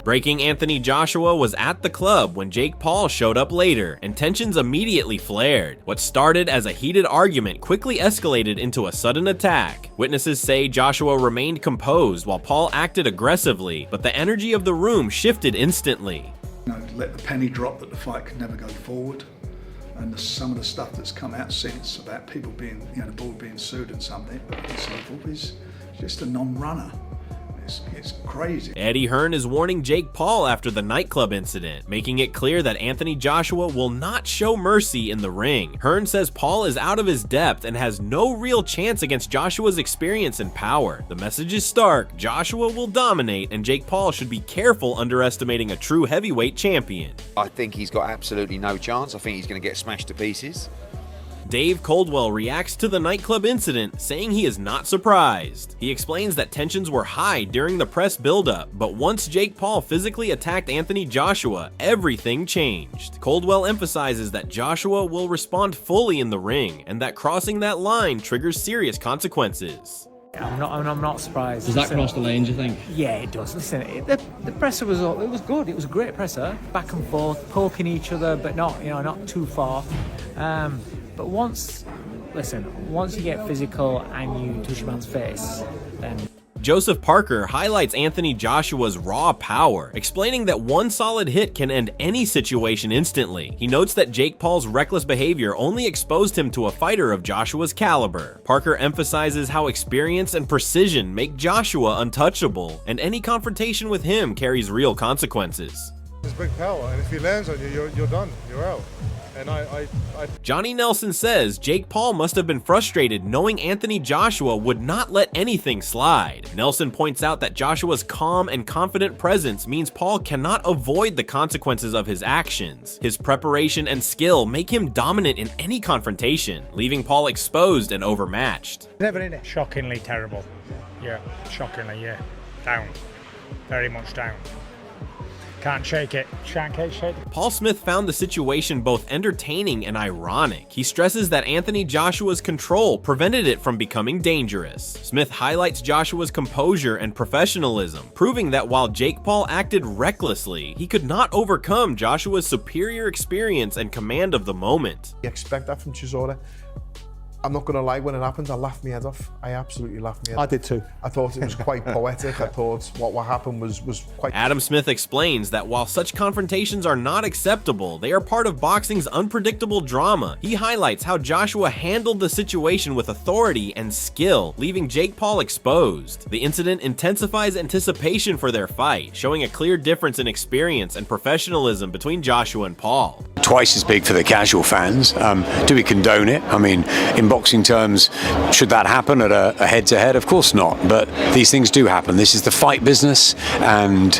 Breaking Anthony Joshua was at the club when Jake Paul showed up later, and tensions immediately flared. What started as a heated argument quickly escalated into a sudden attack. Witnesses say Joshua remained composed while Paul acted aggressively, but the energy of the room shifted instantly. Let the penny drop that the fight could never go forward. And some of the stuff that's come out since about people being, the board being sued and something, but it's level is just a non-runner. It's crazy. Eddie Hearn is warning Jake Paul after the nightclub incident, making it clear that Anthony Joshua will not show mercy in the ring. Hearn says Paul is out of his depth and has no real chance against Joshua's experience and power. The message is stark: Joshua will dominate, and Jake Paul should be careful underestimating a true heavyweight champion. I think he's got absolutely no chance. I think he's going to get smashed to pieces. Dave Coldwell reacts to the nightclub incident, saying he is not surprised. He explains that tensions were high during the press buildup, but once Jake Paul physically attacked Anthony Joshua, everything changed. Coldwell emphasizes that Joshua will respond fully in the ring, and that crossing that line triggers serious consequences. I'm not surprised. Does that cross the lane, do you think? Yeah, it does. Listen, the presser was good. It was a great presser, back and forth, poking each other, but not too far. But once you get physical and you touch a man's face, then... Joseph Parker highlights Anthony Joshua's raw power, explaining that one solid hit can end any situation instantly. He notes that Jake Paul's reckless behavior only exposed him to a fighter of Joshua's caliber. Parker emphasizes how experience and precision make Joshua untouchable, and any confrontation with him carries real consequences. There's big power, and if he lands on you, you're done. You're out. And Johnny Nelson says Jake Paul must have been frustrated knowing Anthony Joshua would not let anything slide. Nelson points out that Joshua's calm and confident presence means Paul cannot avoid the consequences of his actions. His preparation and skill make him dominant in any confrontation, leaving Paul exposed and overmatched. Never in it. Shockingly terrible. Yeah, shockingly, yeah. Down. Very much down. Can't shake it. Can't shake it. Paul Smith found the situation both entertaining and ironic. He stresses that Anthony Joshua's control prevented it from becoming dangerous. Smith highlights Joshua's composure and professionalism, proving that while Jake Paul acted recklessly, he could not overcome Joshua's superior experience and command of the moment. You expect that from Chisora. I'm not going to lie, when it happened, I laughed my head off. I absolutely laughed my head off. I did too. I thought it was quite poetic. I thought what happened was quite... Adam Smith explains that while such confrontations are not acceptable, they are part of boxing's unpredictable drama. He highlights how Joshua handled the situation with authority and skill, leaving Jake Paul exposed. The incident intensifies anticipation for their fight, showing a clear difference in experience and professionalism between Joshua and Paul. Twice as big for the casual fans. Do we condone it? I mean, in boxing terms, should that happen at a head-to-head? Of course not, but these things do happen. This is the fight business, and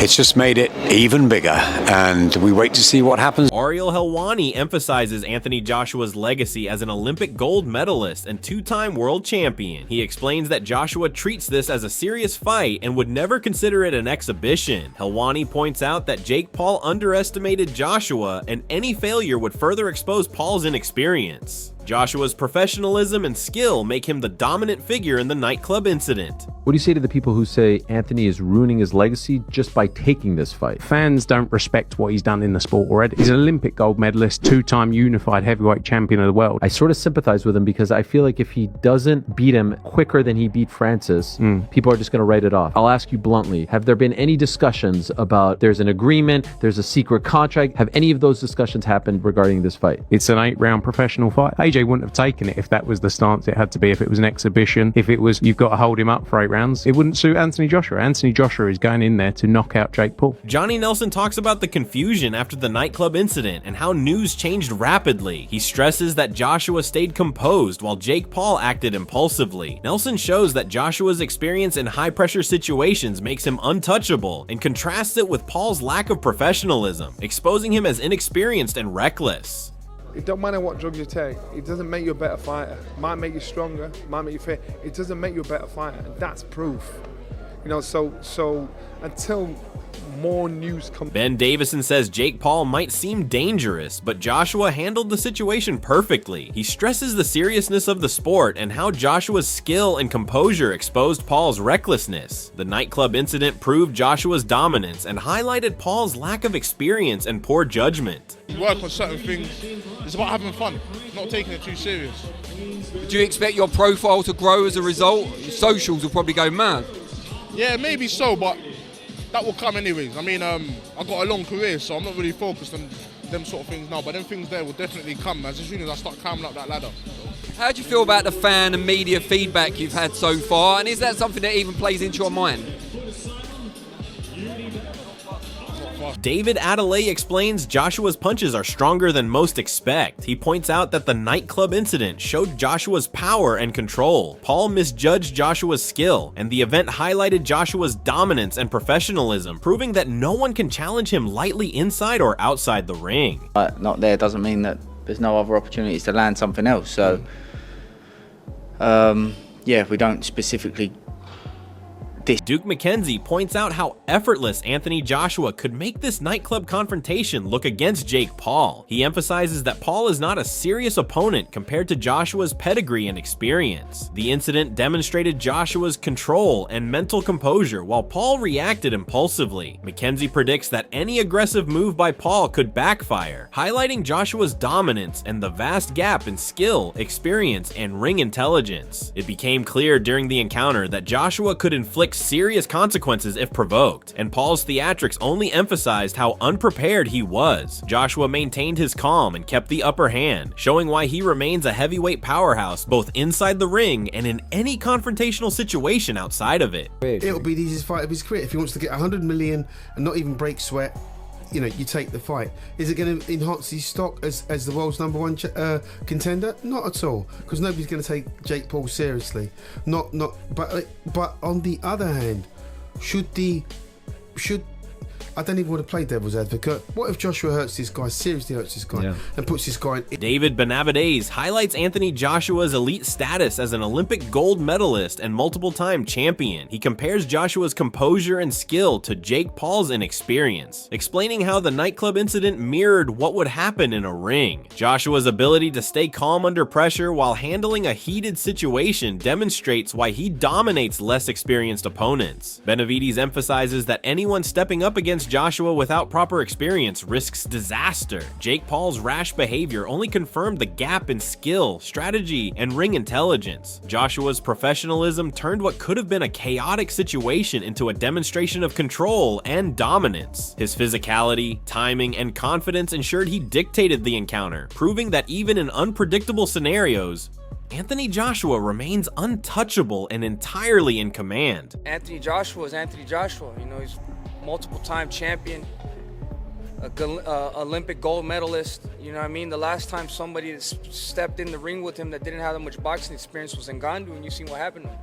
it's just made it even bigger, and we wait to see what happens. Ariel Helwani emphasizes Anthony Joshua's legacy as an Olympic gold medalist and two-time world champion. He explains that Joshua treats this as a serious fight and would never consider it an exhibition. Helwani points out that Jake Paul underestimated Joshua, and any failure would further expose Paul's inexperience. Joshua's professionalism and skill make him the dominant figure in the nightclub incident. What do you say to the people who say Anthony is ruining his legacy just by taking this fight? Fans don't respect what he's done in the sport already. He's an Olympic gold medalist, two-time unified heavyweight champion of the world. I sort of sympathize with him because I feel like if he doesn't beat him quicker than he beat Francis, people are just going to write it off. I'll ask you bluntly, have there been any discussions about there's an agreement, there's a secret contract? Have any of those discussions happened regarding this fight? It's an 8-round professional fight. AJ wouldn't have taken it if that was the stance it had to be. If it was an exhibition, if it was you've got to hold him up for 8 rounds, it wouldn't suit Anthony Joshua. Anthony Joshua is going in there to knock out Jake Paul. Johnny Nelson talks about the confusion after the nightclub incident and how news changed rapidly. He stresses that Joshua stayed composed while Jake Paul acted impulsively. Nelson shows that Joshua's experience in high-pressure situations makes him untouchable and contrasts it with Paul's lack of professionalism, exposing him as inexperienced and reckless. It don't matter what drugs you take. It doesn't make you a better fighter. Might make you stronger. Might make you fit. It doesn't make you a better fighter. And that's proof. So until more news come. Ben Davison says Jake Paul might seem dangerous, but Joshua handled the situation perfectly. He stresses the seriousness of the sport and how Joshua's skill and composure exposed Paul's recklessness. The nightclub incident proved Joshua's dominance and highlighted Paul's lack of experience and poor judgment. You work on certain things. It's about having fun, not taking it too serious. Do you expect your profile to grow as a result? Your socials will probably go mad. Yeah, maybe so, but that will come anyways. I mean, I've got a long career, so I'm not really focused on them sort of things now, but them things there will definitely come as soon as I start climbing up that ladder. How do you feel about the fan and media feedback you've had so far, and is that something that even plays into your mind? David Adelaide explains Joshua's punches are stronger than most expect. He points out that the nightclub incident showed Joshua's power and control. Paul misjudged Joshua's skill, and the event highlighted Joshua's dominance and professionalism, proving that no one can challenge him lightly inside or outside the ring. Not there doesn't mean that there's no other opportunities to land something else. So, yeah, we don't specifically. Duke McKenzie points out how effortless Anthony Joshua could make this nightclub confrontation look against Jake Paul. He emphasizes that Paul is not a serious opponent compared to Joshua's pedigree and experience. The incident demonstrated Joshua's control and mental composure while Paul reacted impulsively. McKenzie predicts that any aggressive move by Paul could backfire, highlighting Joshua's dominance and the vast gap in skill, experience, and ring intelligence. It became clear during the encounter that Joshua could inflict serious consequences if provoked, and Paul's theatrics only emphasized how unprepared he was. Joshua maintained his calm and kept the upper hand, showing why he remains a heavyweight powerhouse both inside the ring and in any confrontational situation outside of it. It'll be the easiest fight of his career. If he wants to get 100 million and not even break sweat, you know, you take the fight. Is it going to enhance his stock as the world's #1 contender? Not at all, because nobody's going to take Jake Paul seriously. But on the other hand, should I don't even want to play devil's advocate. What if Joshua hurts this guy, seriously hurts this guy, and puts this guy in... David Benavidez highlights Anthony Joshua's elite status as an Olympic gold medalist and multiple-time champion. He compares Joshua's composure and skill to Jake Paul's inexperience, explaining how the nightclub incident mirrored what would happen in a ring. Joshua's ability to stay calm under pressure while handling a heated situation demonstrates why he dominates less experienced opponents. Benavidez emphasizes that anyone stepping up against Joshua without proper experience risks disaster. Jake Paul's rash behavior only confirmed the gap in skill, strategy, and ring intelligence. Joshua's professionalism turned what could have been a chaotic situation into a demonstration of control and dominance. His physicality, timing, and confidence ensured he dictated the encounter, proving that even in unpredictable scenarios, Anthony Joshua remains untouchable and entirely in command. Anthony Joshua is Anthony Joshua. You know, he's multiple-time champion, Olympic gold medalist. You know what I mean? The last time somebody stepped in the ring with him that didn't have that much boxing experience was Ngannou, and you seen what happened to him.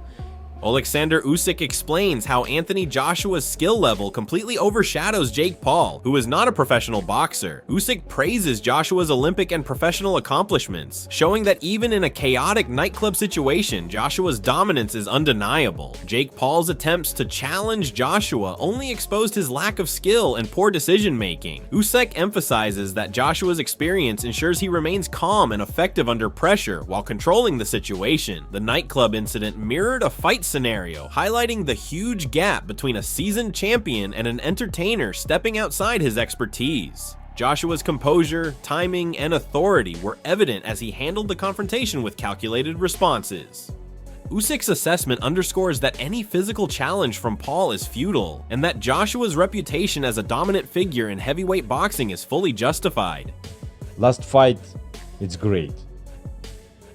Alexander Usyk explains how Anthony Joshua's skill level completely overshadows Jake Paul, who is not a professional boxer. Usyk praises Joshua's Olympic and professional accomplishments, showing that even in a chaotic nightclub situation, Joshua's dominance is undeniable. Jake Paul's attempts to challenge Joshua only exposed his lack of skill and poor decision-making. Usyk emphasizes that Joshua's experience ensures he remains calm and effective under pressure while controlling the situation. The nightclub incident mirrored a fight scenario, highlighting the huge gap between a seasoned champion and an entertainer stepping outside his expertise. Joshua's composure, timing, and authority were evident as he handled the confrontation with calculated responses. Usyk's assessment underscores that any physical challenge from Paul is futile, and that Joshua's reputation as a dominant figure in heavyweight boxing is fully justified. Last fight, it's great,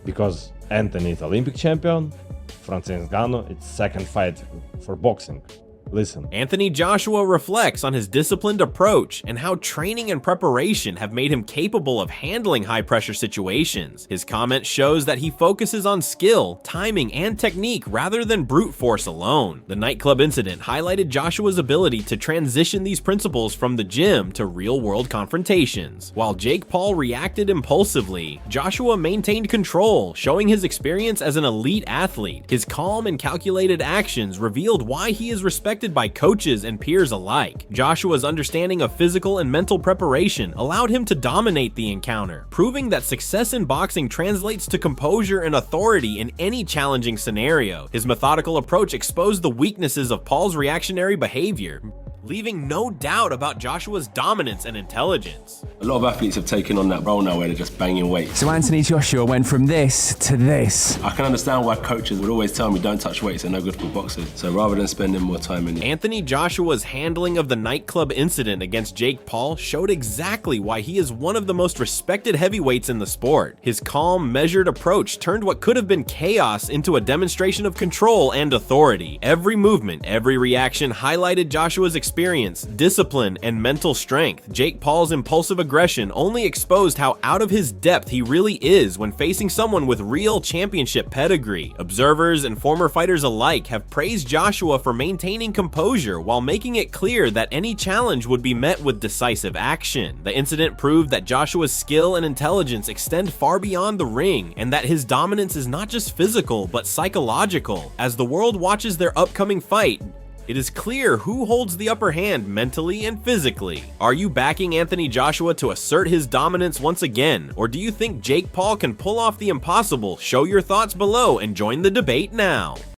because Anthony is Olympic champion, Francis Ngannou, it's second fight for boxing. Listen. Anthony Joshua reflects on his disciplined approach and how training and preparation have made him capable of handling high-pressure situations. His comment shows that he focuses on skill, timing, and technique rather than brute force alone. The nightclub incident highlighted Joshua's ability to transition these principles from the gym to real-world confrontations. While Jake Paul reacted impulsively, Joshua maintained control, showing his experience as an elite athlete. His calm and calculated actions revealed why he is respected respected by coaches and peers alike. Joshua's understanding of physical and mental preparation allowed him to dominate the encounter, proving that success in boxing translates to composure and authority in any challenging scenario. His methodical approach exposed the weaknesses of Paul's reactionary behavior, leaving no doubt about Joshua's dominance and intelligence. A lot of athletes have taken on that role now where they're just banging weights. So Anthony Joshua went from this to this. I can understand why coaches would always tell me don't touch weights, they're no good for boxers. So rather than spending more time in it. Anthony Joshua's handling of the nightclub incident against Jake Paul showed exactly why he is one of the most respected heavyweights in the sport. His calm, measured approach turned what could have been chaos into a demonstration of control and authority. Every movement, every reaction highlighted Joshua's experience, discipline, and mental strength. Jake Paul's impulsive aggression only exposed how out of his depth he really is when facing someone with real championship pedigree. Observers and former fighters alike have praised Joshua for maintaining composure while making it clear that any challenge would be met with decisive action. The incident proved that Joshua's skill and intelligence extend far beyond the ring, and that his dominance is not just physical but psychological. As the world watches their upcoming fight, it is clear who holds the upper hand mentally and physically. Are you backing Anthony Joshua to assert his dominance once again, or do you think Jake Paul can pull off the impossible? Show your thoughts below and join the debate now.